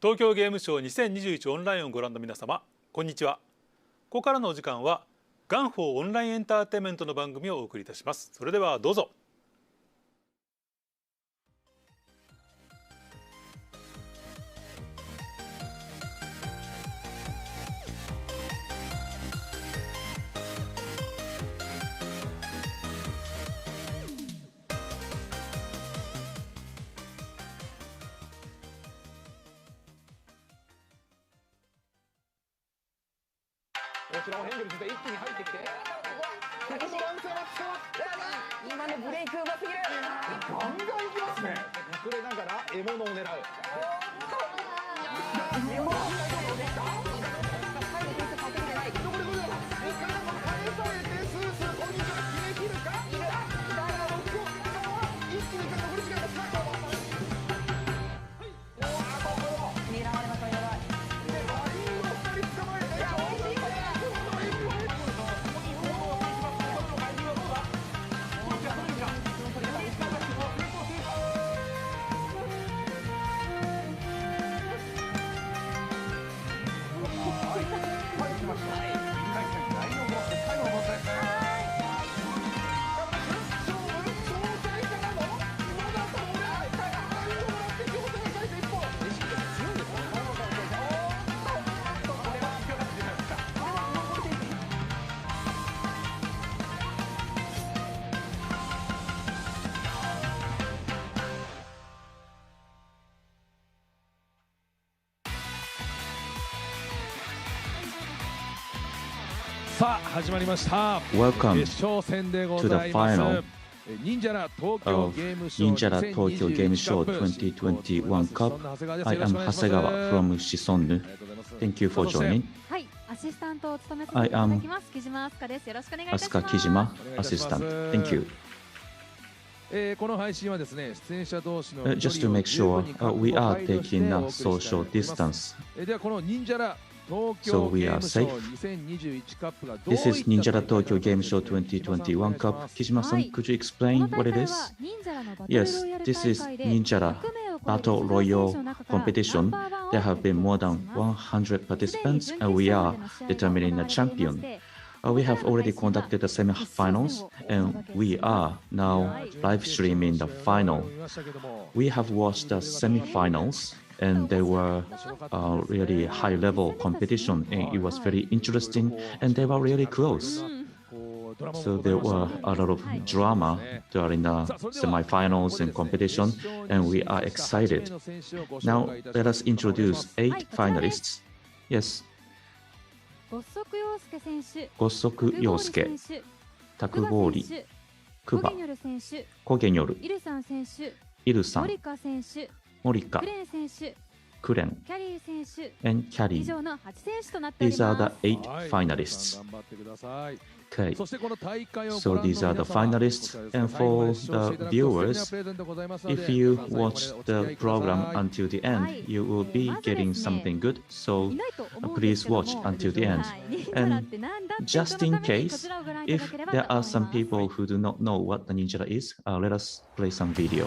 東京ゲームショウ2021オンラインをご覧の皆様、こんにちは。ここからのお時間はGungHoオンラインエンターテインメントの番組をお送りいたします。それではどうぞ。こちらをヘンデルスで一気に入ってきて、ここのワンセラ使って今のブレイクうますぎる。ガンガンいきますね。隠れながら獲物を狙う。さあ始まりました。 Welcome 決勝戦でご to ざ the います。 final 忍者ら東京 of ゲームショウ Ninjala Tokyo Game Show 2021 Cup. I am Hasegawa from Shisonu. Thank you for joining. はい、アシスタントを務めさせていただきます木島飛鳥です。よろしくお願いいたします。 Asuka Kijima, assistant. Thank you. この配信はですね、出演者同士の Just to make sure we are taking a social distance. ではこの忍者ら東 So 京 we ゲー are ムショ safe. ウ2021カップがどうい This った is Ninjala Tokyo Game Show 2021 Cup. Kijima-san, could you explain what it is? Yes, this is Ninjala Battle Royale competition. There have been more than 100 participants and we are determining a champion. We have already conducted the semi-finals and we are now live streaming the final. We have watched the semi-finals and they were really high-level competition and it was very interesting and they were really close. So there were a lot of drama during the semi-finals and competition and we are excited. Now let us introduce 8 finalists. Yes. ゴッソク陽介選手、ゴッソク陽介、タクボーリ、クバ、コゲニョル、イルさん選手、イルさん、モリカ選手、モリカ、クレン選手、クレン、キャリー選手、 and キャリー。以上の8選手となっており These ま are す。 the 8 finalists. 頑張ってください。 Okay. そしてこの大会を So ご覧の these are the 皆様、 finalists, and for the viewers, if you watch the program until the end, you will be getting something good. So いないと思うんで please すけども watch until the end. はい、忍者らってなんだっていう Just 人 in のためにこ case, ちらをご覧いただ if ければ there と思い are ます。 some people who do not know what the Ninjala is, let us play some video.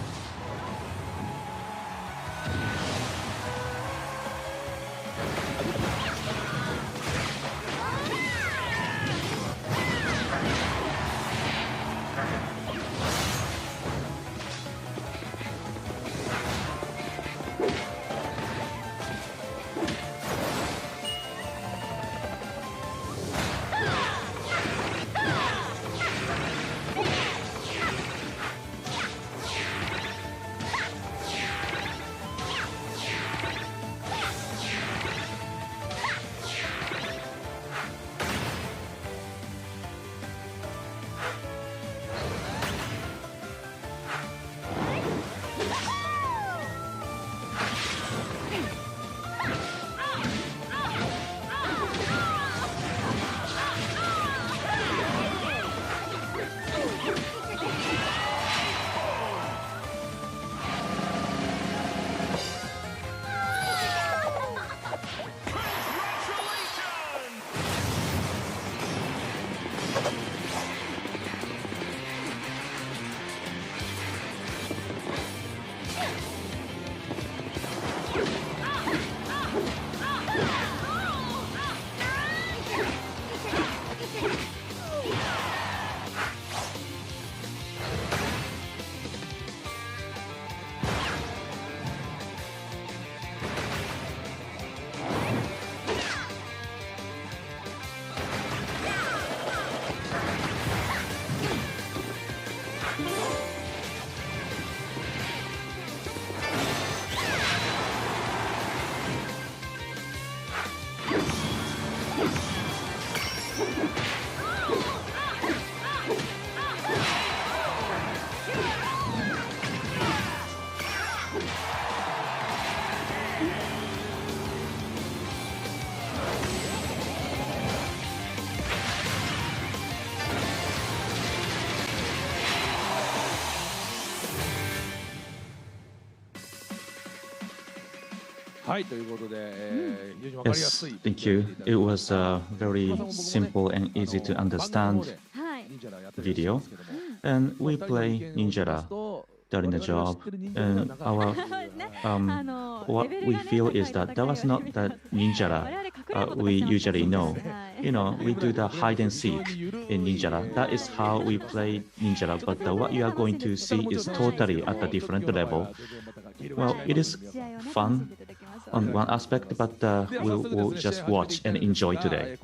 はい、ということで、非常にわかりや Yes, すい。 thank you. It was a very simple and easy to understand はい。 video. And we play Ninjala during the job. And our ね、what we feel is that that was not the Ninjala we usually know. You know, we do the hide and seek in Ninjala. That is how we play Ninjala. But what you are going to see is totally at a different level. Well, it is fun on one aspect, but we'll just watch and enjoy today.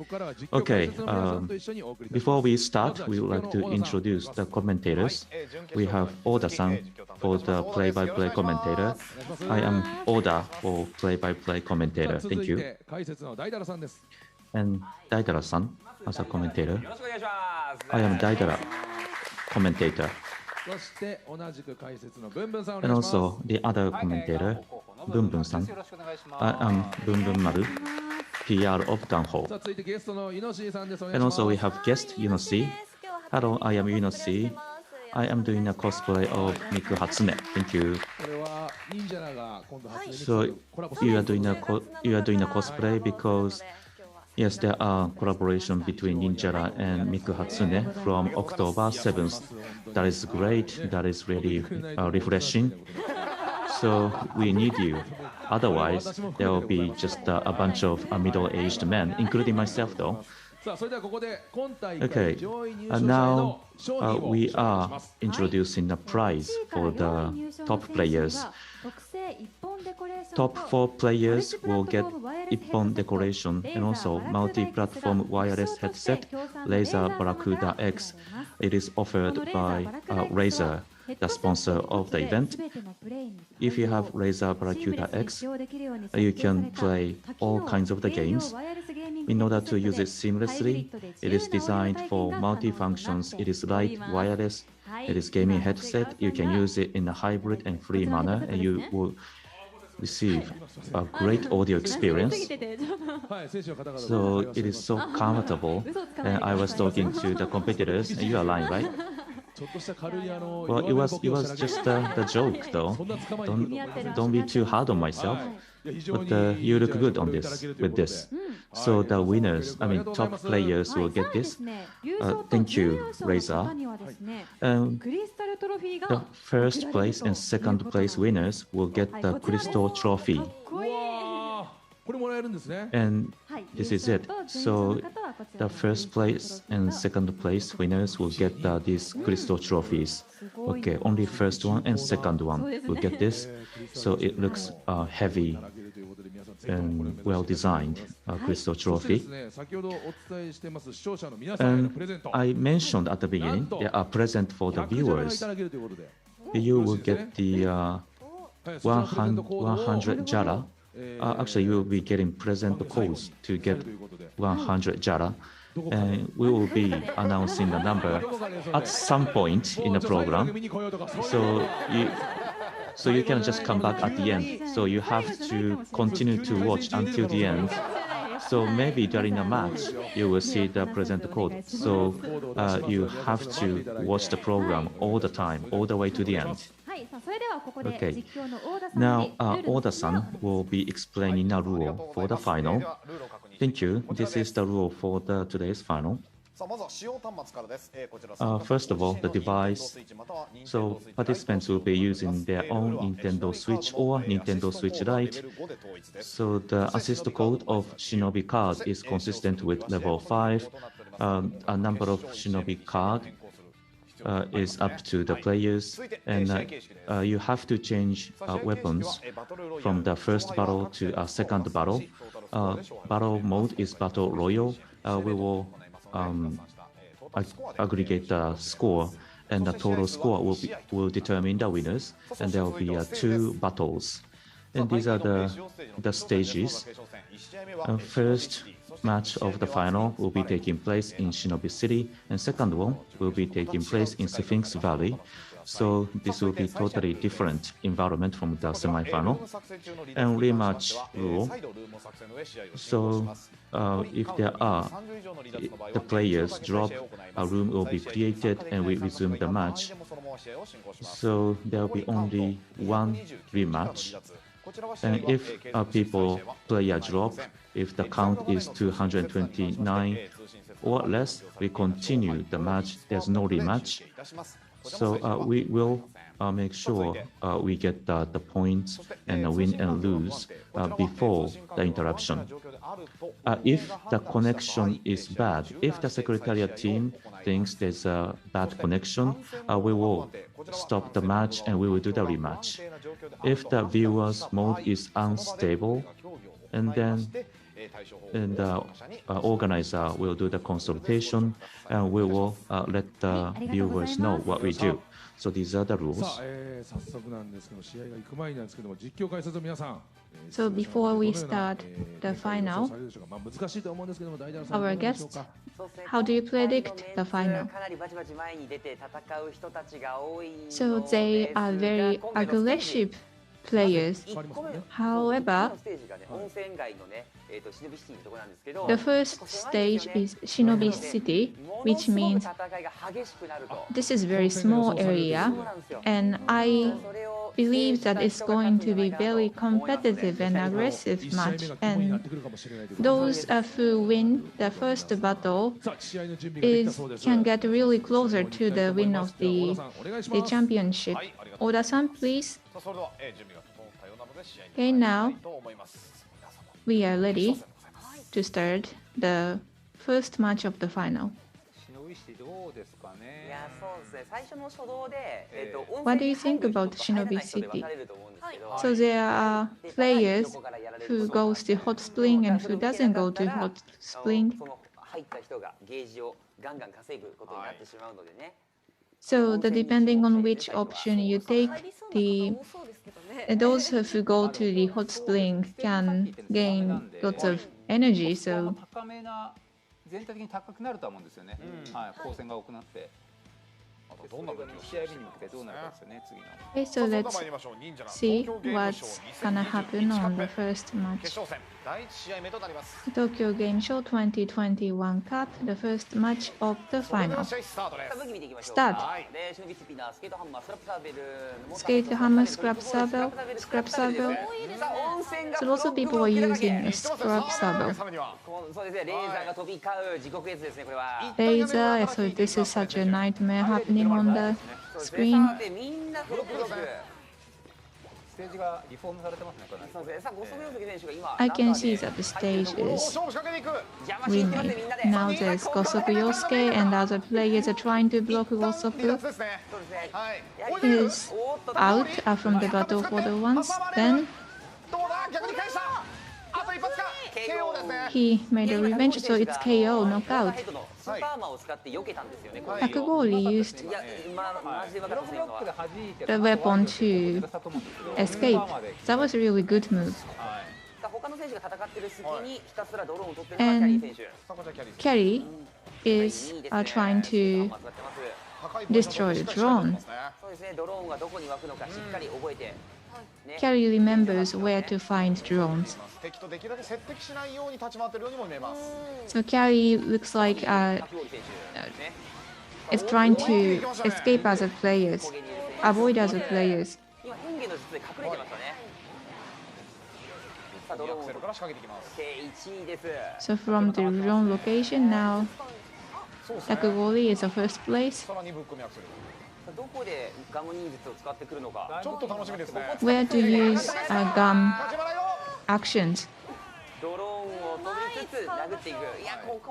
Okay, before we start, we would like to introduce the commentators. We have Oda-san for the play-by-play commentator. I am Oda for play-by-play commentator. 続 Thank い you. て解説の大太郎さんです。 And Daidara-san as a commentator. よろしくお願いします。 I am Daidara, commentator. そして同じく解説のブンブンさんお And 願いします。 also the other commentator, Bunbun-san. I am Bunbun Maru, PR of GungHo. さあ続いてゲストのイノシーさんです。お願い And します。 also we have guest Yunosi. Hello, I am Yunosi. I am doing a cosplay of Miku Hatsune. Thank you. これは忍者らが今度初めに So コラボす you る are doing a cosplay because yes, there are collaboration between Ninjala and Miku Hatsune from October 7th. That is great. That is really refreshing. So we need you. Otherwise, there will be just a bunch of middle-aged men, including myself, though. さあそれではここで今大 Okay, 会上位入賞者へ now の賞品を we 紹介しま are す。 introducing a prize for the top players. Top 4 players will get Ippon decoration and also multi-platform wireless headset Razer Barracuda X. It is offered by Razer, the sponsor of the event. If you have Razer Barracuda X, you can play all kinds of the games. In order to use it seamlessly, it is designed for multi-functions. It is light, wireless, it is gaming headset. You can use it in a hybrid and free manner, and you will receive a great audio experience. はい、選手の方々 So it is so comfortable. And I was talking to the competitors, and you are lying, right? ちょっとした軽いWell, it was just the joke, though. Don't be too hard on myself. But you look good on this with this. So the winners, I mean top players will get this. Thank you, Razer. The first place and second place winners will get the crystal trophy. これもらえるんですね。 And this is it. So the first place and second place winners will get these crystal trophies. Okay, only first one and second one will get this. So it looks heavy and well designed crystal そしてで trophy. すね、先ほどお伝えしてます視聴者の皆さんへの And プレゼント。 I mentioned at the beginning there are present for the 100ジャラい viewers. ただけるということで。 You will get the 100 jara. Actually, you will be getting present codes to get 100 jara. And we will be announcing the number at some point in the program. So you can just come back at the end. So you have to continue to watch until the end. So maybe during a match, you will see the present code. So you have to watch the program all the time, all the way to the end. Okay. Now, Oda-san will be explaining the rule for the final. Thank you. This is the rule for today's final. さあまずは使用端末からです。こちら First of all, the device. So participants will be using their own Nintendo Switch or Nintendo Switch Lite. So the assist code of Shinobi card is consistent with level 5. A number of Shinobi card is up to the players, and you have to change weapons from the first battle to a second battle. Battle mode is Battle Royal. We will aggregate the score, and the total score will determine the winners, and there will be 2 battles. And these are the stages. First match of the final will be taking place in Shinobi City, and second one will be taking place in Sphinx Valley. So this will be totally different environment from the semi-final. And rematch rule. So if there are the players drop, a room will be created and we resume the match. So there will be only one rematch. And if people play a drop, if the count is 229 or less, we continue the match. There's no rematch. So we will make sure we get the points and win and lose before the interruption. If the connection is bad, if the secretariat team thinks there's a bad connection, we will stop the match and we will do the rematch. If the viewers mode is unstable, and then the organizer will do the consultation and we will let the viewers know what we do. So these are the rules. さあ、早速なんですけど、試合が行く前なんですけども、実況解説の皆さん。 So before we start the final, まあ難しいと思うんですけども、大体 our guests, how do you predict the final? So they are very aggressive players. However, the first stage is Shinobi City, which means this is very small area, and I believe that it's going to be very competitive and aggressive match. And those who win the first battle can get really closer to the win of the championship. Oda-san, please. Okay, now we are ready to start the first match of the final. What do you think about Shinobi City? So there are players who goes to hot spring and who doesn't go to hot spring. So depending on which option you take, those who go to the hot spring can gain lots of energy. So 全体的に高くなると思うんですよね。はい、光線が多くなって。どんな試合日に向けてどうなるかですよね、次の。Okay, so let's see what's gonna happen on the first match. Tokyo Game Show 2021 Cup, the first match of the final. Start. Skate hammer, scrap saddle, scrap saddle. So lots of people are using a scrap saddle. Laser, so this is such a nightmare happening on the screen. I can see that the stage is remade. Now there's Gosoku Yosuke and other players are trying to block Gosoku. He's out from the battle for the once. Then he made a revenge, so it's KO, knockout. Takugori used the weapon to escape. That was a really good move. And Carrie is trying to destroy the drone. Carrie remembers where to find drones. So Carrie looks like is trying to escape other players, avoid other players. So from the drone location now, Takugori is the first place. Where to use gum actions.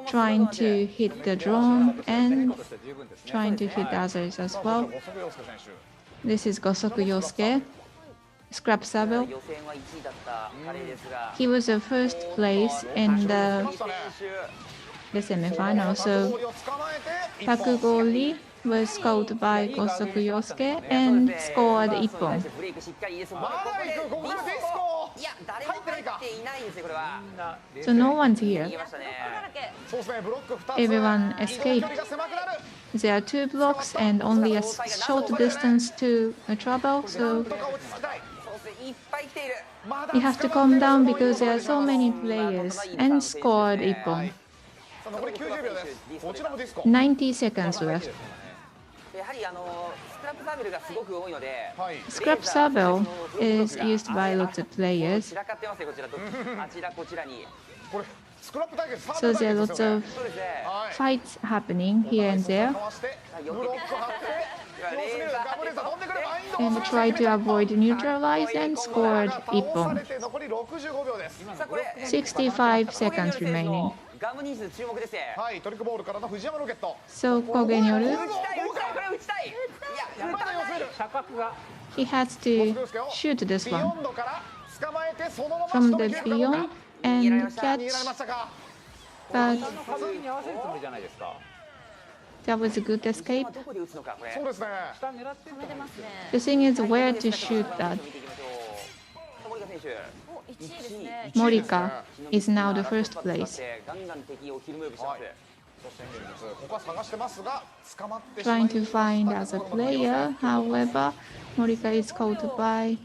Trying to hit the drone and trying to hit others as well. This is Gosoku Yosuke. Scrap saddle. He was the first place in the semi-final, so Takugori was called by Gosoku Yosuke and scored 1本. So no one's here. Everyone escaped. There are 2 blocks and only a short distance to travel, so you have to calm down because there are so many players and scored 1本. 90 seconds left. やはりスクラップサーベルがすごく多いので、 Scrap Saber is used by lots of players. 散らかってますよこちらあちらこちらに。これスクラップ対決 So there are lots of そうですね。 fights happening here and there, かわしてブロック張って様子見るガムレーザー飛んでくるマインド and try to avoid neutralize and scored 1倒さ本. れて残り65秒です。さあこれ65 seconds remaining. ガム人数注目ですね。はい、トリックボールからの藤山ロケット。 So Kogenyoru, 打ちたいこれ打ちたい。いやまだ様子見る。 he has to shoot this ビヨ one ンドから捕まえてそのまま from 仕留 the めきれるかどう beyond か。 and 逃げられ catch, ましたか。 but 壁に合わせるつもりじゃないですか。 that was a good escape. どこで打つのかこれ。そうですね。下狙ってるから。 The thing is where to shoot that. 見ていきましょう。森田選手。お、1位ですね。 Morika is now the first place. ガンガン敵をキルムーブしてます。そして変術ここは探してますが捕まってしまい Trying to find as a player, however, Morika is caught by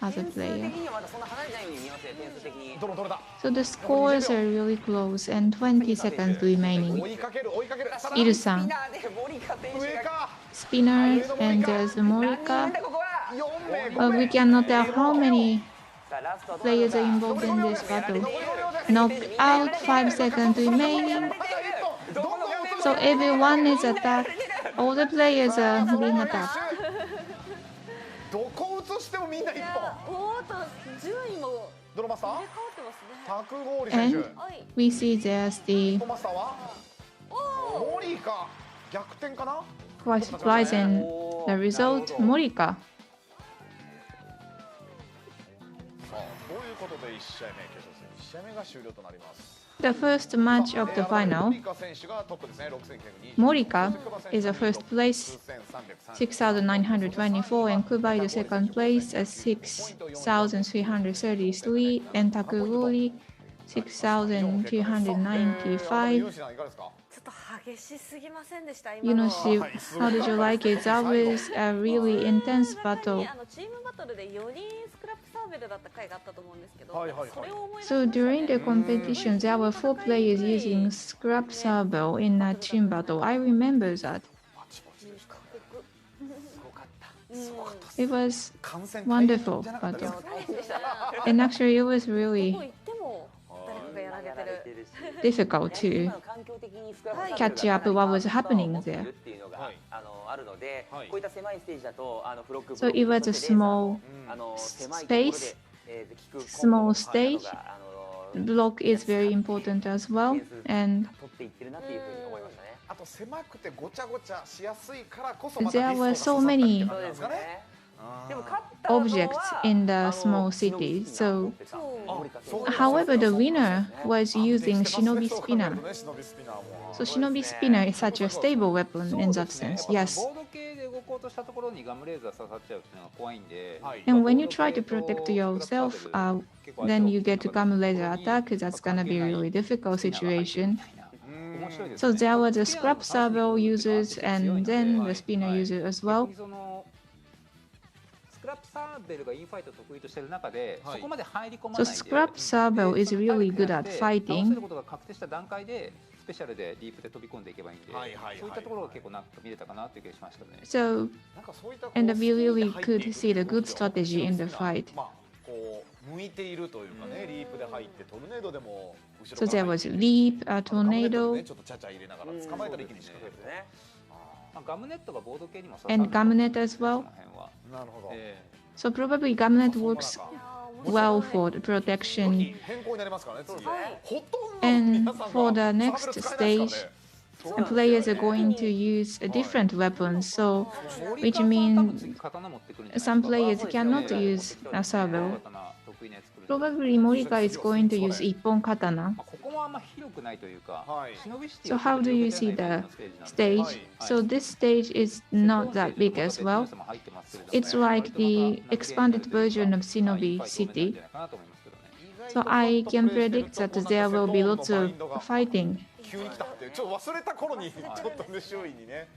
as a 点数 player. 的にはまだそんな離れないように見えますね。点数的に。どれだ So the scores are really close and 20 seconds 追 remaining. いかけるさら Iru-san, みんなで森田選手が。上か spinner, and there's 何人いるん Morika. だここは。 4名 But we cannot tell how many さあラストはどうな players る are のか。 involved in this battle. Knocked out, 5 seconds remaining. どんどん So everyone is attacked. All the players are being attacked. どこ映してもみんな一本おーっと順位もドロマスター変わってますね。タクゴーリ選手 And ト we see there's the マスターはモリーか逆転かな quite surprising the result. Morika. さあということで1試合目決勝戦1試合目が終了となります The first match of the final. モリカ選手がトップですね Morika is the first place, 6,924, and Kubai the second place at 6,333, and Takugori 6,295. ユーシさんいかがですかちょっと激しすぎませんでした。今の。 Yunoshi, how did you like it? That was a really intense battle. チームバトルで4人スクラップサーベルだった回があったと思うんですけど、はいはいはいそれを思い出し So ましたね during the competition, there were 4 players using scrap saber in a team battle. I remember that. It was 感染 wonderful じゃなかった battle. 大変でした。 And actually, it was ど really こ行っても誰かがやられてる。 difficult to 今の環境的にスクラップサーベルが catch up what was happening ってい there. うっていうのがはいあるので、はいこういった狭いステージだとフロック So it was a small 狭いところで space, 効く small stage. コンボが Block is very important as well. And 取っていってるなっていうふうに思いましたね。あと狭くてごちゃごちゃしやすいからこそまた there リスト were が so 刺さったり many って感じなんですかねでも勝ったのは objects in the small city. So, そう however, the winner was using Shinobi Spinner. 忍びスピナーも So, Shinobi Spinner is such a stable weapon in that sense. Yes. ボード系で動こうとしたところにガムレーザー刺さっちゃうっていうのが怖いんで。 And when you try to protect yourself, then you get gum laser attack. That's gonna be a really difficult situation. 面白いですね So there was a scrap saber users and then the spinner user as well. 逆にそのスクラップサーベルがインファイト得意としてる中で、そこまで入り込まない So で scrap saber is really good at 倒せ fighting. ることが確定した段階でスペシャルでディープで飛び込んでいけばいいんで、はいはいはいそういったところが結構なんか見れたかなっていう気がしましたね。 So, なんかそういったこう and we really 入ってい could く see the good strategy in the fight. まあこう向いているというかねリープで入ってトルネードでも後ろ So から there 入っ was て leap, a ガムネット tornado, でねちょっとちゃちゃ入れながら捕まえたら一気に仕掛けるですね。まあガムネットがボード系にも刺さ and る Gumnet as そ well. の辺は。なるほど So probably Gumnet works well for the protection. 変更になりますからね次はいほとんどの And 皆さんが for the サー next ベル使えないですからね the players are going to use a different weapons. So, which means some players cannot use a saber. Probably Morika is going to use Ippon Katana. ここもあんま広くないというか、はい忍びシティ So how do you see the stage? So this stage is not that big as well. It's like the expanded version of Shinobi City. So I can predict that there will be lots of fighting. 急に来たってちょっと忘れた頃にちょっとね周囲にね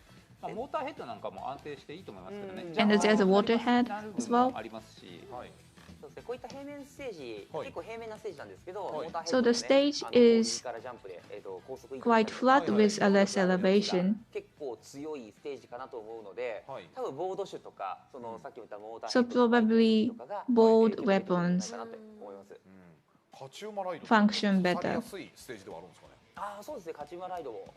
まあモーターヘッドなんかも安定していいと思いますけどね。 And there's a waterhead as well. ありますし、はいそうですね。こういった平面ステージ、はい結構平面なステージなんですけど、はいモーターヘッ So ドで the ね stage is からジャンプで高速 quite flat with a less elevation. 結構強いステージかなと思うので、多分ボード種とかそのさっき言ったモーター So probably bold weapons かなって思います。勝ち馬ライド function 刺さり better. やすいステージではあるんですかね。ああそうですね、勝ち馬ライドを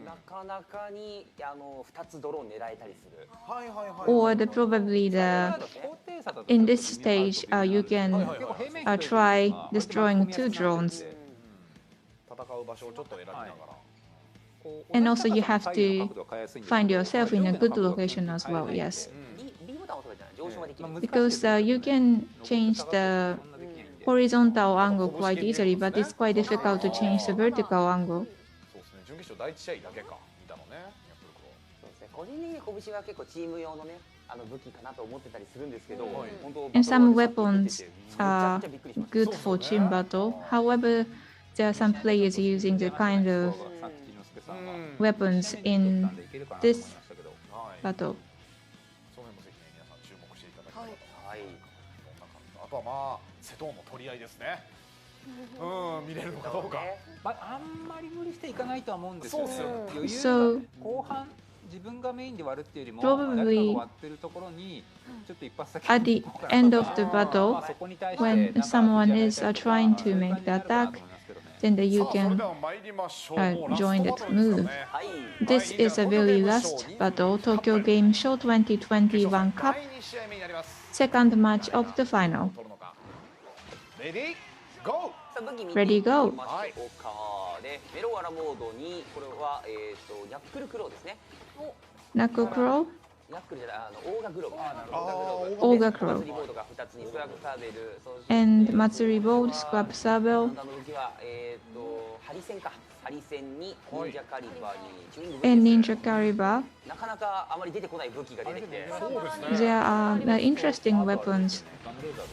なかなかに2つドローン狙えたりする。はいはいはい。 Or probably in this stage you can try destroying 2 drones. 戦う場所をちょっと選びながら。And also you have to find yourself in a good location as well, yes. B ボタンを押せばいいんじゃない？上昇ができる。 Because you can change the horizontal angle quite easily, but it's quite difficult to change the vertical angle. そうですね。準決勝第一試合だけか見たのね。そうですね。個人的に拳は結構チーム用のね武器かなと思ってたりするんですけど、 And some weapons are good for team battle. However, there are some players using the kind of weapons in this battle. その辺もぜひね皆さん注目していただきたいと思います。あとはまあ瀬戸も取り合いですね。見れるのかどうか。あんまり無理していかないとは思うんですよね。余裕 So 後半自分がメインで割るっていうよりも Probably 誰かが割ってるところにちょっと一発先 at the end of the battle, when someone is trying to make the attack, then you can join that move. This is a very last battle, Tokyo Game Show 2021 Cup, second match of the final. レディーゴー。 Ready, go. でメロワラモードにこれはニャックルクローですね。 Knuckle Crow, ニャックルじゃないオーガグローブ。 Olga Crow, ボードが2つにスラグサーベル。 and Matsuri Bold, Scrap Sabel, 武器はハリセンか。ハリセンに忍者カリバーにチューニング and Ninja Kariba. なかなかあまり出てこない武器が出てきて。 There are interesting weapons,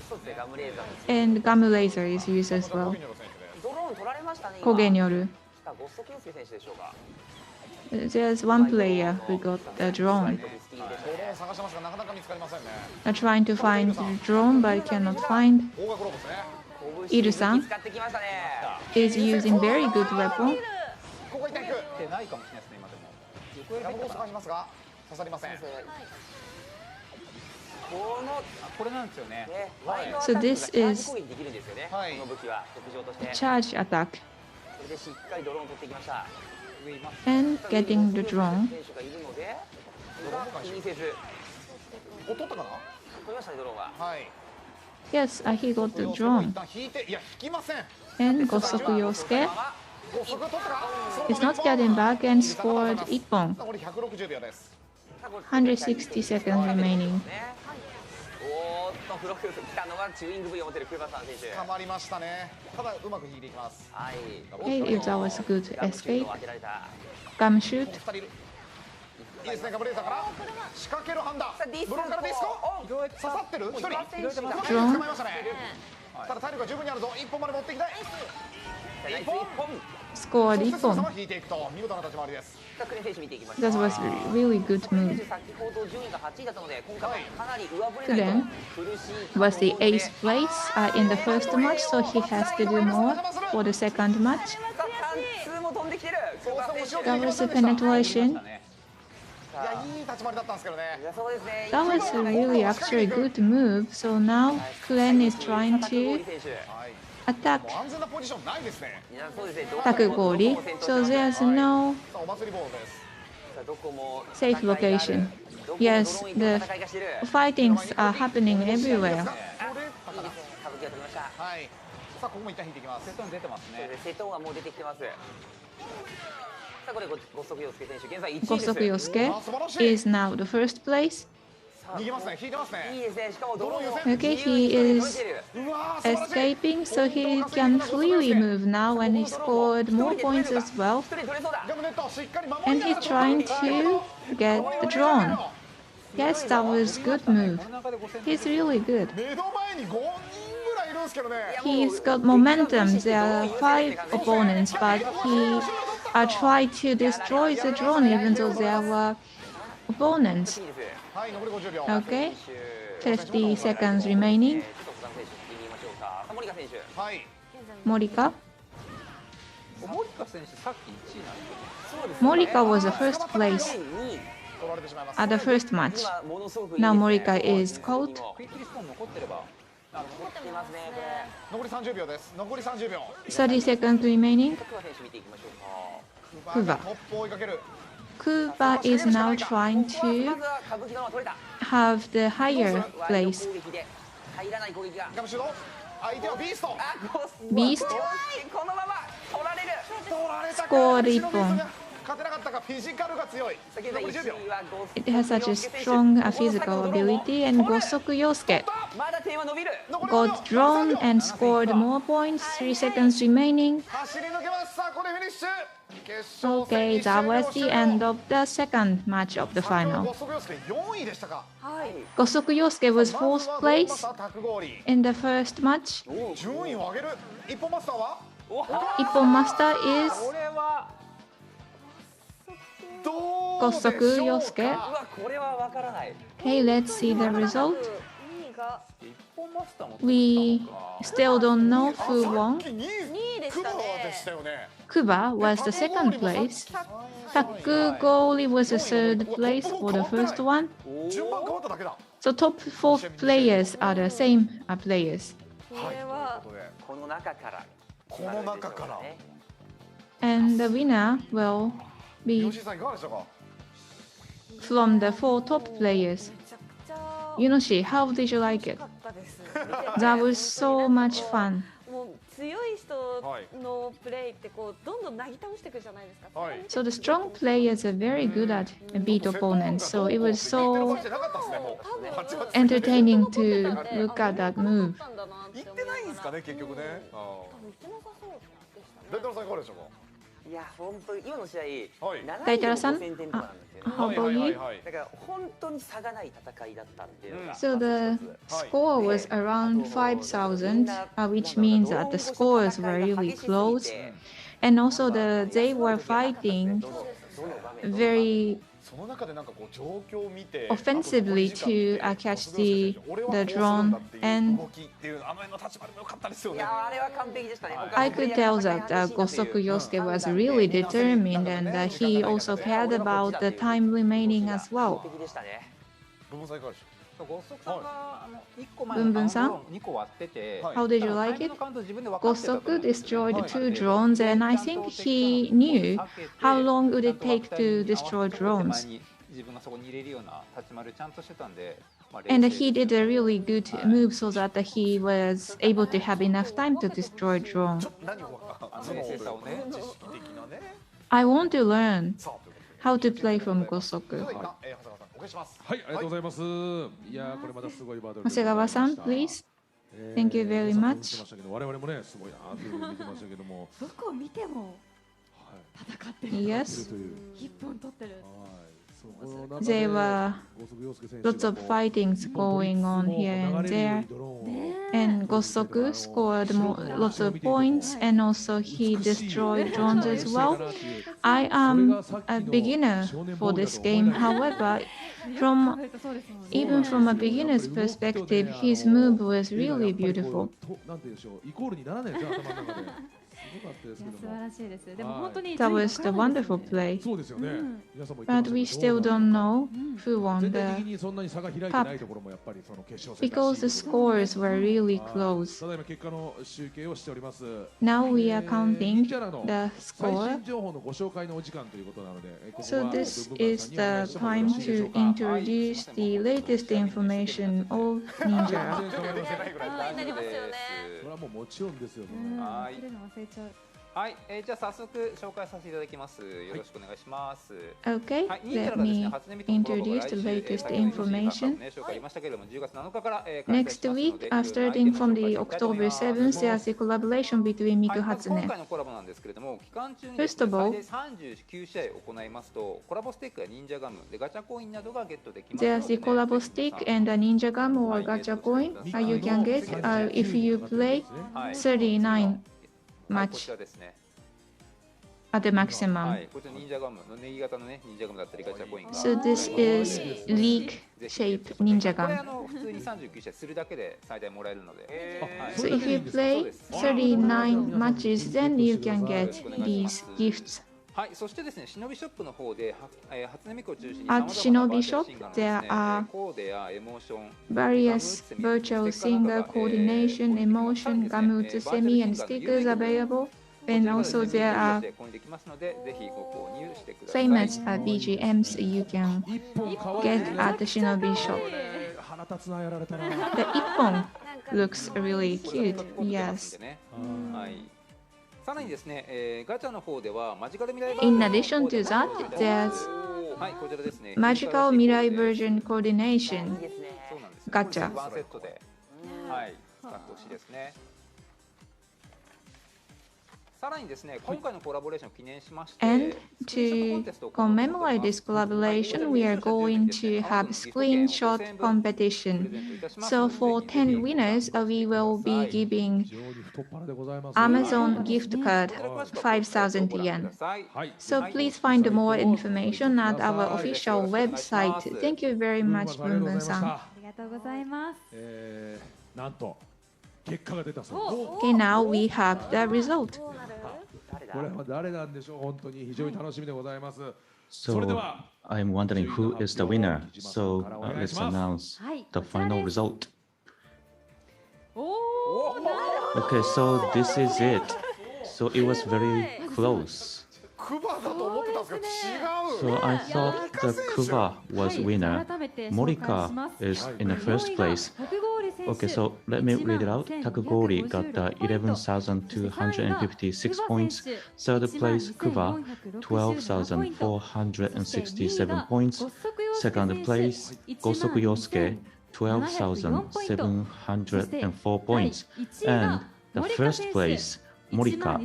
そうですね、ガムレーザー。 and Gum Laser is used as well. ドローン取られましたね。焦げによる。ゴッソキンスケ選手でしょうか。 There's one player who got the drone, ドローン探してますがなかなか見つかりませんね。 trying to find the drone but cannot find. 大賀グローブですね。 Iru-san 使ってきましたね。 is using very good weapon. ここ行っていく。ってないかもしれないですね今でも。ガムロース探しますが刺さりません。これなんですよね。 So this is 攻撃できるんですよね。この武器は特徴として。 charge attack それでしっかりドローン取ってきました。 and getting the drone. 選手がいるので、気にせず。お取ったかな。取りましたねドローンは。はい。 Yes, he got the drone. 一旦引いていや引きません。 And Gosoku Yosuke ご速取ったか。 is not getting back and scored 1本. これ160秒です。 160 seconds remaining. おーっとフロフ来たのはチューイング V を持ってるクーバーさん選手。捕まりましたね。ただうまく引いていきます。はい。 Okay, if that was a good ガムシュー escape. トを当てられた。 Gum shoot. 二人いる。いいですねガブレーザーから仕掛けるハンダ。ブロンからディスコ。刺さってる。一人。捕まえましたね。ただ体力が十分にあるぞ。一本まで持っていきたい。一本。 Scored 1本. 引いていくと見事な立ち回りです。 That was really good move. 先ほど順位が8位だったので今回はかなり上振れ Then ないと苦しい was the 8th place in the first match, so he has to do more for the second match. 2も飛んできてる。 That was the penetration. いやいい立ち回りだったんですけどね。 そうですね。 That was a really actually good move. So now Kuren is trying to attack 安全なポジションないですね。 Takugori. So there's no お祭りボールです。 safe location. Yes, the fightings are happening everywhere. はい。さあここも一旦引いていきます。セトン出てますね。セトンはもう出てきてます。さあこれゴッソクヨスケ選手現在1位です。 Gosoku Yosuke is now the first place. 逃げますね。引いてますね。いいですね。しかもドローンを Okay, he is escaping, so he can freely move now, and he scored more points as well. 1人取れそうだ。 And he's trying to get the drone. Yes, that was good move. He's really good. 目の前に5人ぐらいいるんですけどね。 He's got momentum. There are 5 opponents, but he tried to destroy the drone even though there were opponents. はい残り50秒。 Okay, 30 seconds remaining. 森川選手。はい。 Morika. 森川選手さっき1位なんですよ。 Morika was the first place. at the first match. Now Morika is caught. クイックリスポーン残ってれば残ってますねこれ。残り30秒です。残り30秒。 30 seconds remaining. クバ選手見ていきましょうか。クバがトップを追いかける。 Kuba is now trying まず to は歌舞伎のまま取れた。 have the higher place. 攻撃で入らない攻撃が。ガムシュート。相手はビースト。あ、Beast このまま取られる。取られたか。スコアで一本。勝てなかったか。フィジカルが強い。残り10秒。 It has such a strong physical ability, and Gosoku Yosuke まだ点は伸びる。 got drawn and scored more points. 3 seconds remaining. 走り抜けます。さあこれフィニッシュ。決勝 Okay, 戦 that was the end of the second match of the ゴ final. ソクヨスケ4位でしたか。はい。 Gosoku Yosuke was 4th まずはどう place マスタータクゴーリー in the first match. 順位を上げる。一本マスターは Ippon Master is これはどうでしょうか。 Gosoku Yosuke. うわ、これはわからない。 Okay, let's see the result. 一本マスターも We still don't know who さ won. っき2位クバでしたよね。 Kuba was the second place. Takugori was the third place for the first one. 順番変わっただけだ。 So top 4 players are the same players. はい。この中から。この中から。 And the winner will be 吉井さんいかがでしたか。 from the 4 top players. Yunoshi, how did you like it? That was so much fun. もう強い人のプレイってこうどんどんなぎ倒していくじゃないですか。 So the strong players are very good at beat opponents. So it was so entertaining to look at that move. 言ってないんですかね結局ね。大太郎さんいかがでしたか。いや、本当に今の試合、大太郎さん、 7000点とかなんですよね。 How about you? だから本当に差がない戦いだったっていうのが。 So the score was around 5,000, which means that the scores were really close. And also they were fighting very その中でなんかこう状況を見て offensively to catch the drone, and 動きっていうあの辺の立場でも良かったですよね。 あれは完璧でしたね。 I could tell that Gosoku Yosuke was really determined, and he also cared about the time remaining as well. 完璧でしたね。ブンブンさんいかがでしゴソクさんが1個前ブンブンさんの2個割ってて How did you like it? タイムのカウント自分で分かってたと思う Gosoku destroyed 2 drones, and I think he knew how long would it take to destroy drones. 自分がそこに入れるような立ち回りちゃんとしてたんで、And he did a really good move so that he was able to have enough time to destroy drone. ょ何をその冷静さをね知識的なね。 I want to learn さあということで how to play from Gosoku. 長谷川さんお願いします。はい、ありがとうございます。いやー、これまたすごいバトル。長谷川さん、please. Thank you very much. 我々もね、すごいなというふうに見てましたけども。どこを見ても戦ってる。 Yes, 一本取ってる。 there were lots of fightings going on here and there. And Gosoku scored lots of points, and also he destroyed drones as well. I am a beginner for this game. However, even from a beginner's perspective, his move was really beautiful. なんて言うんでしょう、イコールにならないですよ、頭の中で。 素晴らしいです。でも本当に That was the wonderful play. そうですよね。皆さんも But we still don't know who won 全 the 体的にそんなに差が開いてないところもやっぱりその決勝戦 because the scores were really close. ただいま結果の集計をしております。 Now we are counting 忍者らの the 最 score. 新情報のご紹介のお時間ということなので、ここ So は this ブンブン is さん the にお願いしてもよろしいでしょ time う to か。 introduce the latest information of Ninjala. 全然構いません。なりますよね。それはもうもちろんですよ。はい忘れるの忘れちゃう。はい、じゃあ早速紹介させていただきます。よろしくお願いします。 Okay, はい、忍者 let らがですね、 me 初音ミクのコラボが introduce 来 the 週 latest 先ほど西井さんからも information. ね紹介ありましたけれども、10月7日から開催し Next ますの week, で、いろいろなアイテ starting ムを from 紹 the 介したいと思い October ます。 7th, there's a collaboration between はい、まず今 Miku 回 Hatsune. のコラボなんですけれども、期間中にですね、 First of all, 最大39試合行いますと、コラボステックや忍者ガムでガチャコインなどがゲットできますので、 there's the collabo stick and a ninja gum or gacha coin you can get if you play 39はい、こち match らですね。 at the は maximum. い、こちら忍者ガムのネギ型のね、忍者ガムだったりガチャコインが。 So this is league shape ninja これ gum. 普通に39試合するだけで最大もらえるので。はい So if you play 39 matches, then you can get these gifts. はい、そしてですね、忍びショップの方で、初音ミクを中心に At Shinobi Shop, there are コーデやエモーション、 various virtual singer coordination, emotion, gamut, semi, and stickers available. And also there are 購入できますので、ぜひご購入してください。 famous BGMs you can get at the Shinobi Shop. 腹立つな、やられたな。 The ippon looks really cute. Yes. はい。さらにですね、ガチャの方ではマジカル未来 In addition to that, there's はい、こちらですね。 magical 未来 version coordination ガチャ。ワンセットで、はい、使ってほしいですね。さらにですね、今回のコラボレーションを記念しまして、 And to commemorate this collaboration, we are going to have screenshot competition. So for 10 winners, we will be giving Amazon gift card 5,000 yen. So please find more information at our official website. Thank you very much, Bunbun-san. ありがとうございます。なんと結果が出たそう。 Okay, now we have the result. これは誰なんでしょう。本当に非常に楽しみでございます。 So I'm wondering who is the winner. So let's announce the final result. Okay, so this is it. So it was very close. クバだと思ってたんですけど違う。 So I thought the Kuba was winner. Morika is in the first place. Okay, so let me read it out. Takugori got 11,256 points. Third place, Kuba, 12,467 points. Second place, Gosoku Yosuke, 12,704 points. And the first place, Morika,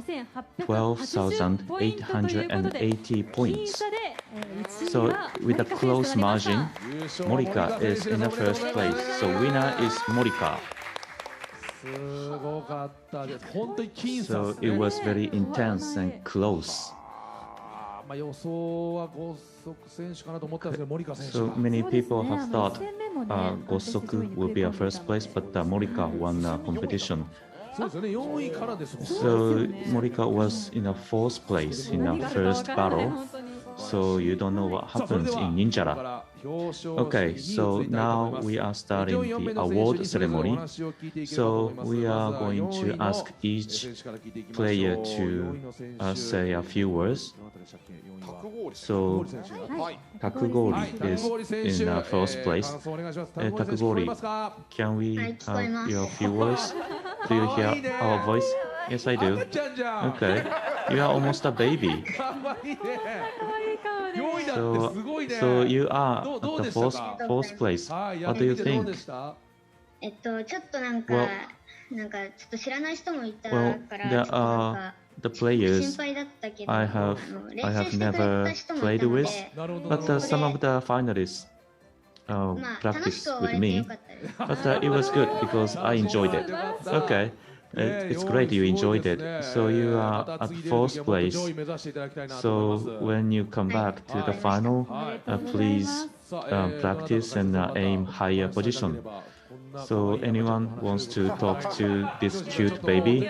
12,880 points. So with a close margin, Morika is in the first place. So winner is Morika. すごかったです。本当に僅差 So です it ね。 was very intense and close. まあ予想はゴソク選手かなと思ったんですけど、森川選手 So が。 many people have thought Gosoku will be a first place, but Morika won the competition. そうですよね。4位からですもん。 So Morika was in a fourth place in the first battle. So you don't know what happens in Ninjala. Okay, so now we are starting the award ceremony. So we are going to ask each player to say a few words. So Takugori is in the first place. Takugori, can we have your few words? Do you hear our voice? Yes, I do. Okay, you are almost a baby. So you are at the fourth place. What do you think? ちょっとなんかちょっと知らない人もいたか Well, ら there are the players 心配だったけど I have 練習してくれ never た人もい played たの with, で but some of the finalists まあ楽し practiced く終わ with れて me. よかったです But it was good because I enjoyed it. Okay, it's great you enjoyed it. So you are at fourth place. So when you come back to the final, please practice and aim higher position. So anyone wants to talk to this cute baby?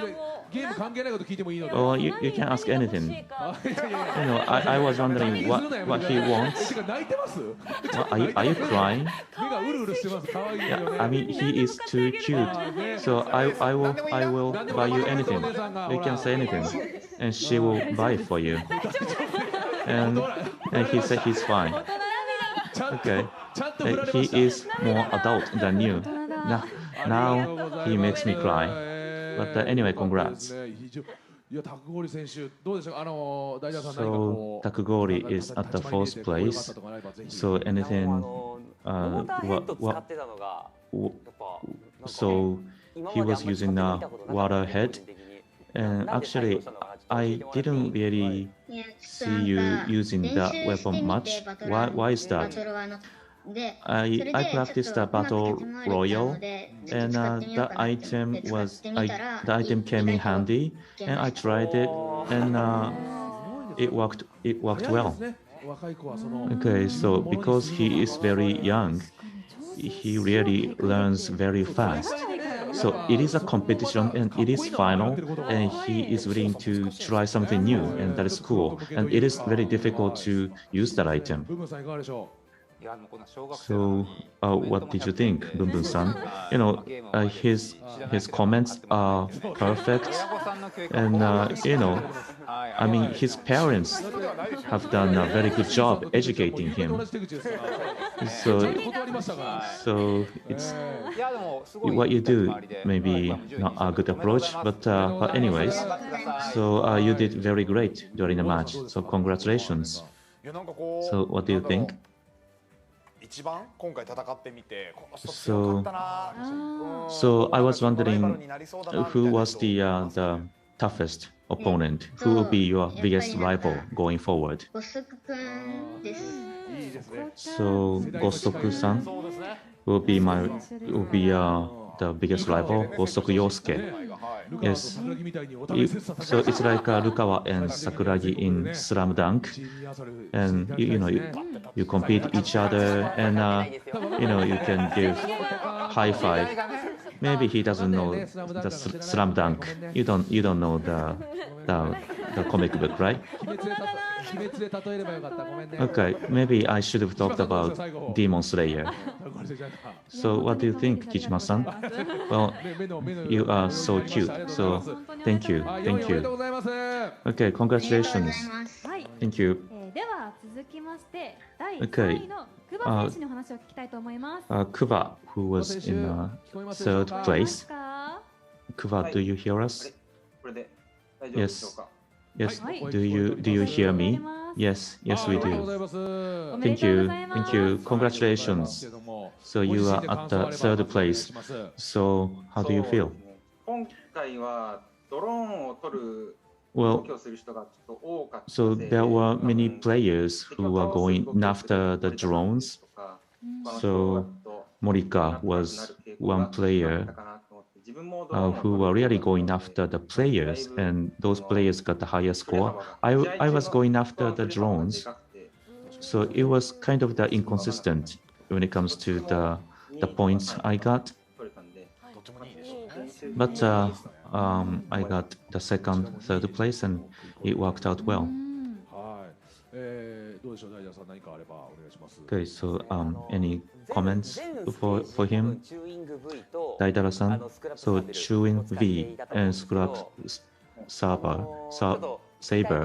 ゲーム関係ないこと聞いてもいいので。 Or you can ask anything. You know, I was wondering what he wants. てか泣いてます？ Are you crying? 目がうるうるしてます。可愛いよ Yeah, ね。 I mean, he is too cute. So I will buy you anything. You can say anything, and she will buy it for you. And he said he's fine. Okay. He is more adult than you. Now he makes me cry. But anyway, congrats. いや、タクゴリ選手どうでしょう。大田さん何か So こう。 Takugori is at the fourth place. So anything? So he was using a water head, and actually I didn't really see you using that weapon much. Why is that? I practiced the battle royal, and the item came in handy, and I tried it, and it worked well. Okay, so because he is very young, he really learns very fast. So it is a competition and it is final, and he is willing to try something new, and that is cool. And it is very difficult to use that item. So, what did you think, Bun-Bun-san? You know, his comments are perfect, and you know, I mean, his parents have done a very good job educating him. So it's what you do, maybe not a good approach, but anyways, so you did very great during the match. So congratulations. So what do you think? So I was wondering who was the toughest opponent? Who will be your biggest rival going forward? So Gosoku-san will be the biggest rival, Gosoku Yosuke. Yes. So it's like Rukawa and Sakuragi in Slam Dunk, and you know you compete each other, and you know you can give high five. Maybe he doesn't know the Slam Dunk. You don't know the comic book, right? Okay, maybe I should have talked about Demon Slayer. So what do you think, Kijima-san? Well, you are so cute. So thank you. Okay, congratulations. Thank you. Okay. Kuba, who was in third place. Kuba, do you hear us? Yes. Yes. Do you hear me? Yes. Yes, we do. Thank you. Congratulations. So you are at the third place. So how do you feel? Well, so there were many players who were going after the drones. So Morika was one player who were really going after the players, and those players got the higher score. I was going after the drones, so it was kind of the inconsistent when it comes to the points I got. But I got the second, third place, and it worked out well. Okay, so any comments for him? Daidara-san? So chewing V and scrap saber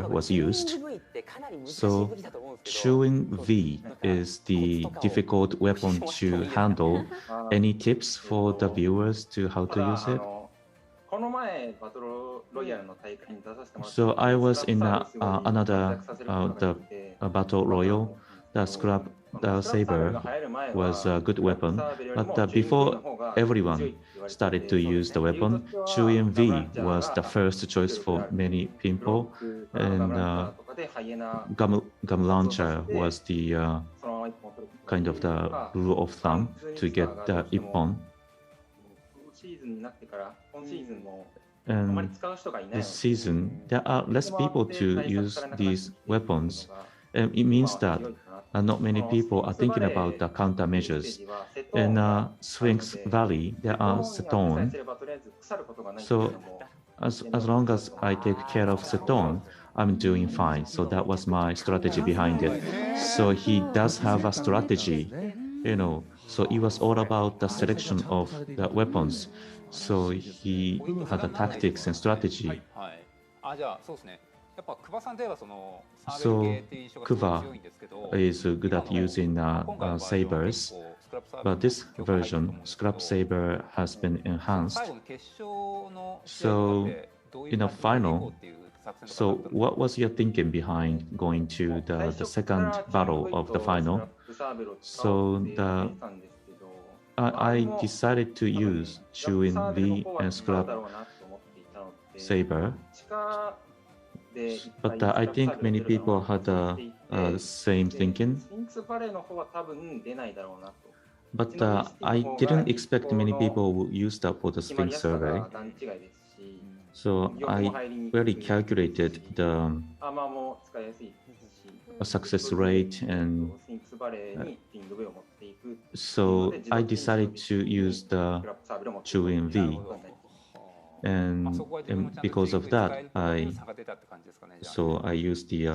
was used. So chewing V is the difficult weapon to handle. Any tips for the viewers to how to use it? So I was in another battle royal. The scrap saber was a good weapon, but before everyone started to use the weapon, chewing V was the first choice for many people, and gum launcher was the kind of the rule of thumb to get the ippon. And this season, there are less people to use these weapons. And it means that not many people are thinking about the countermeasures. In Sphinx Valley, there are Seton. So as long as I take care of Seton, I'm doing fine. So that was my strategy behind it. So he does have a strategy, you know. So it was all about the selection of the weapons. So he had the tactics and strategy. So Kuba is good at using sabers, but this version, scrap saber, has been enhanced. So in a final, so what was your thinking behind going to the second battle of the final? So I decided to use chewing V and scrap saber, but I think many people had the same thinking. But I didn't expect many people would use that for the Sphinx survey. So I really calculated success rate, and so I decided to use the Chuin V, and because of that, I used the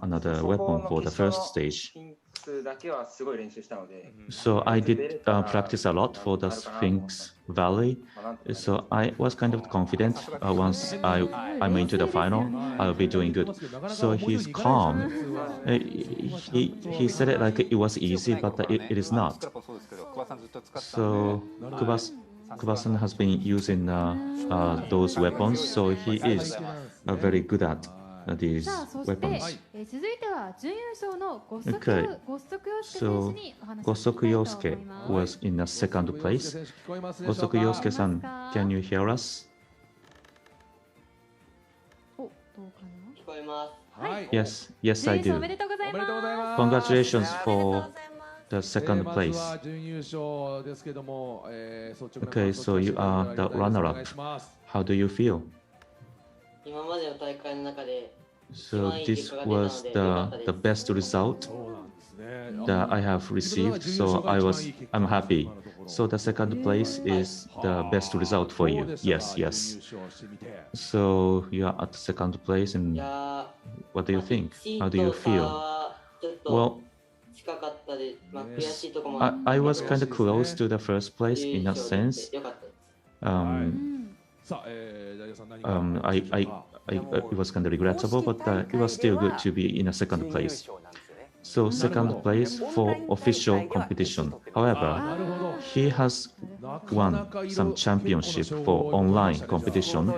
another weapon for the first stage. So I did practice a lot for the Sphinx Valley. So I was kind of confident once I'm into the final, I'll be doing good. So he's calm. He said it like it was easy, but it is not. So Kuba-san has been using those weapons, so he is very good at these weapons. Okay, so Gosoku Yosuke was in the second place. Gosoku Yosuke-san, can you hear us? Yes, yes, I do. Congratulations for the second place. Okay, so you are the runner-up. How do you feel? So this was the best result that I have received, so I'm happy. So the second place is the best result for you. Yes, yes. So you are at the second place, and what do you think? How do you feel? Well, I was kind of close to the first place in a sense. It was kind of regrettable, but it was still good to be in a second place. So second place for official competition. However, he has won some championship for online competition,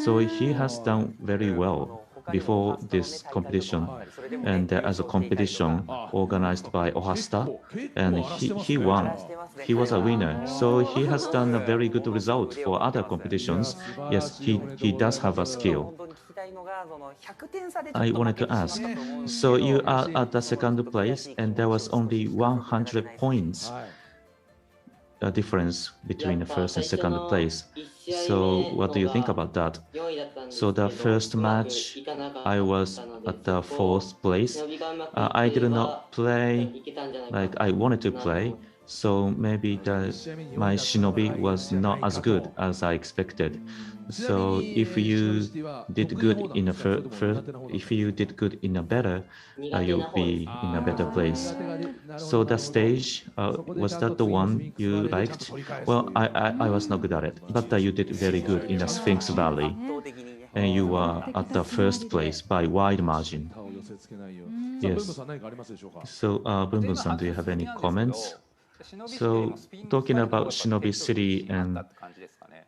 so he has done very well before this competition, and as a competition organized by Ohasta, and he won. He was a winner, so he has done a very good result for other competitions. Yes, he does have a skill. I wanted to ask, so you are at the second place, and there was only 100 points difference between the first and second place. So what do you think about that? So the first match, I was at the fourth place. I did not play like I wanted to play, so maybe my shinobi was not as good as I expected. So if you did good in a if you did good in a better, you'll be in a better place. So the stage, was that the one you liked? Well, I was not good at it, but you did very good in the Sphinx Valley, and you were at the first place by wide margin. Yes. So Bunbun-san, do you have any comments? So talking about Shinobi City, and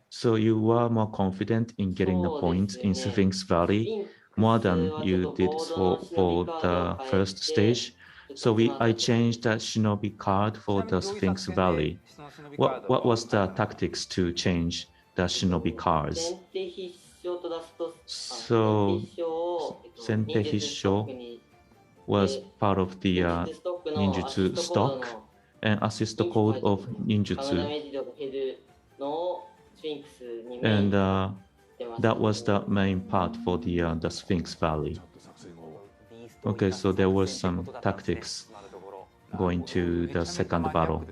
so you were more confident in getting the points in Sphinx Valley more than you did for the first stage. So I changed the Shinobi card for the Sphinx Valley. What was the tactics to change the Shinobi cards? So Senpe Hissho was part of the ninjutsu stock and assist code of ninjutsu, and that was the main part for the Sphinx Valley. Okay, so there were some tactics going to the second battle.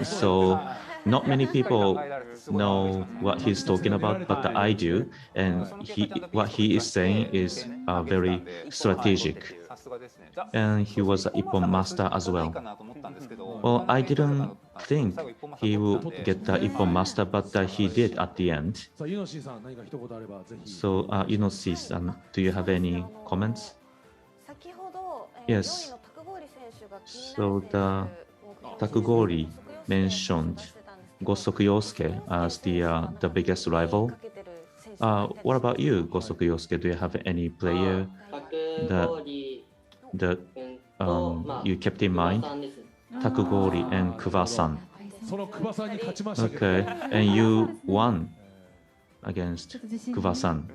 So not many people know what he's talking about, but I do, and what he is saying is very strategic. And he was an Ippon master as well. Well, I didn't think he would get the Ippon master, but he did at the end. So, Inoshi-san, do you have any comments? Yes. So the Takugori mentioned Gosoku Yosuke as the biggest rival. What about you, Gosoku Yosuke? Do you have any player that you kept in mind? Takugori and Kuba-san. Okay, and you won against Kuba-san.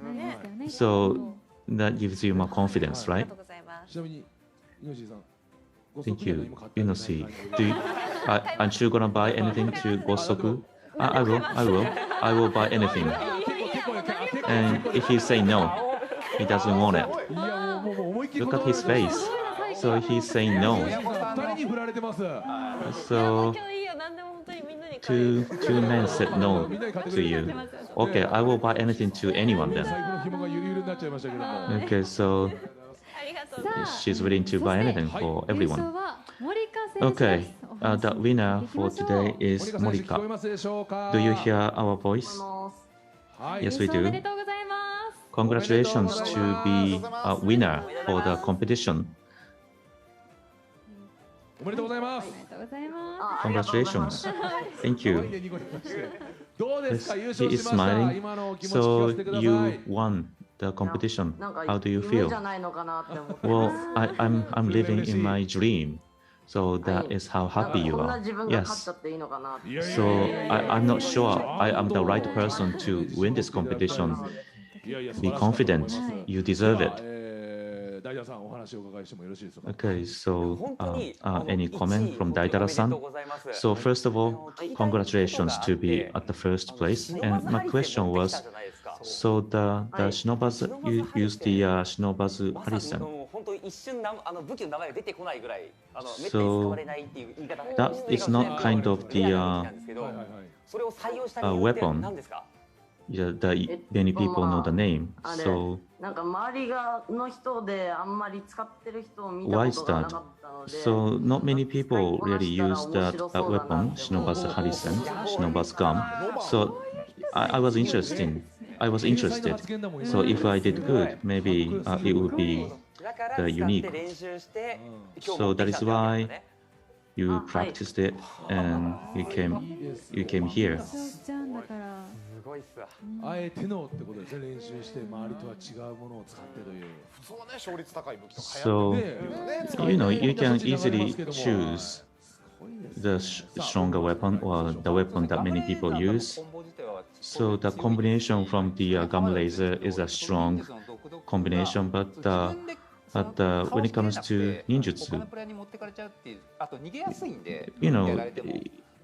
So that gives you more confidence, right? Thank you, Inoshi. Aren't you gonna buy anything to Gosoku? I will buy anything. And if you say no, he doesn't want it. look at his face. So he's saying no. 2人に振られてます。 So 今日いいよ、何でも本当にみんなに two men said no to you. Okay, I will buy anything to anyone then. 財布の紐がゆるゆるになっちゃいましたけども。 Okay, so ありがとうございます。 she's willing to buy anything for everyone. Okay, the winner for today is 森川選手聞 Morika. こえますでしょうか。 Do you hear our voice? はい。 Yes, we お do. めでとうございます。 Congratulations to be a winner for the competition. おめでとうございます。おめでとうございます。 Congratulations. Thank you. どうですか、優 He 勝し is ました。 smiling. 今のお気持ち聞か So せてくださ you い。 won the competition. なんか How do you 夢 feel? じゃないのかなって思って Well, I'm living in my dream. So that is how なんか happy you こんな are. 自分が勝っ Yes. ちゃっていいのかなって。 So I'm not sure I am the right person to win this competition. いやいや、 Be confident. You deserve it. 大田さん、お話をお伺いしてもよろしいですか。 Okay, so any comment from Daidara-san? So first of all, congratulations to be at the first place. And my question was, so the Shinobazu, you used the Shinobazu Harisen. 本当一瞬武器の名前が出てこないぐらいめったに使 So われないっていう言い方 that is not kind of the なんですけど、それを採用した理由って weapon. 何ですか？ Yeah, many people know the name. あれ So なんか周りの人であんまり使ってる人を見た why こ is とがな that? かったので、 So not many people really use that weapon, Shinobazu Harisen, Shinobazu gun. So I was interested. So if I did good, maybe it would be だから the 使って unique. 練習して今日 So 持って that き is たんだよ why ね。 you practiced it and you came here. ちゃんだから。すごいっすわ。あえてのってことですね。練習して周りとは違うものを使ってという。普通はね、勝率高い武器とか So 流 you know you can easily choose the stronger weapon or the weapon that many people use. So the combination from the gum laser is a strong combination, but when it comes to ninjutsu, 他のプレイヤーに持ってかれちゃうっていう、あと逃げやすいんで、 you や know, られても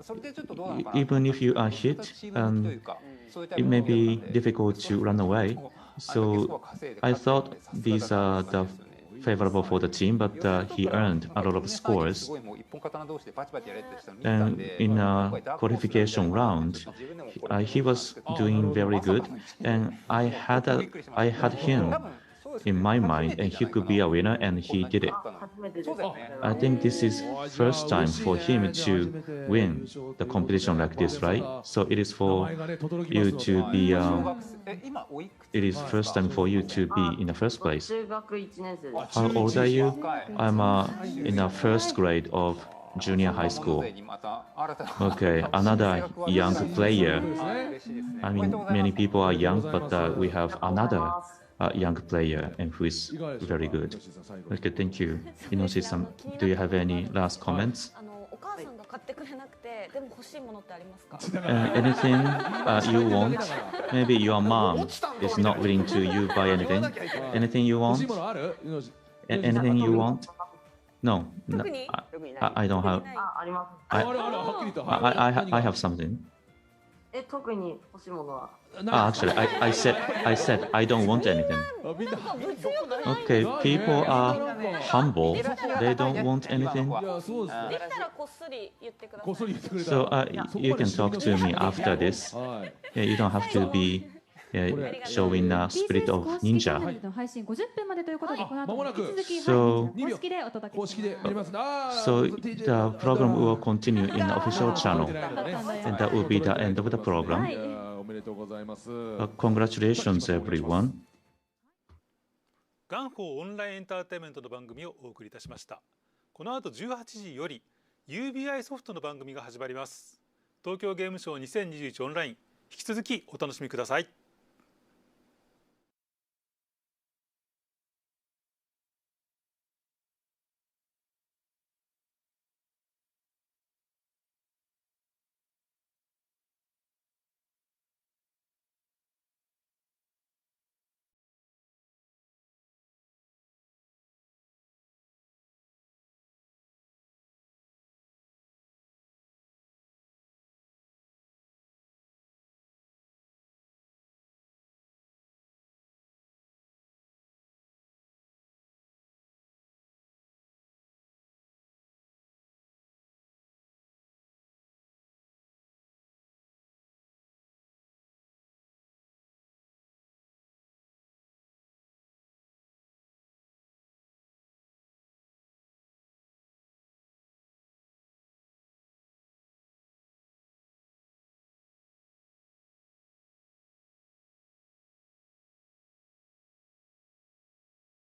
それでちょっとどうなのかな。 even if you are hit, it may be difficult to run away. So I thought these are the favorable for the team, but he earned a lot of scores. And in a qualification round, he was doing very good, and I had him in my mind, and he could be a winner, and he did it. I think this is first time for him to win the competition like this, right? So it is for you to be. It is first time for you to be in the first place. 中学1年生です。 How old are you? I'm in the first grade of junior high school. Okay, another young player. I mean, many people are young, but we have another young player and who is very good. Okay, thank you. Inoshi-san, do you have any last comments? お母さんが買ってくれなくて、でも欲しいものってありますか？ Anything you want? Maybe your mom is not willing to you buy anything. Anything you 欲し want? いものある？ Anything you want? No, I don't have. あります。 あるあるはっきりと。 I have something. 特に欲しいものは。 Actually, I said I don't want anything. Okay, people are humble. They don't want anything. いや、そうですね。できたらこっそり言ってください。こっそり言ってくれた So ら。 you can talk to me after this. はい。 You don't have to be showing the spirit of 公 ninja. の配信50分までということで、この後間もなく引き続き、 So- 公式でお届け公式でやります。あ So ー the program will continue in the official channel, and that will be the end of the い program. やおめでとうございます。 Congratulations, everyone. ガンホーオンラインエンターテインメントの番組をお送りいたしました。この後18時より UBI ソフトの番組が始まります。東京ゲームショウ2021オンライン、引き続きお楽しみください。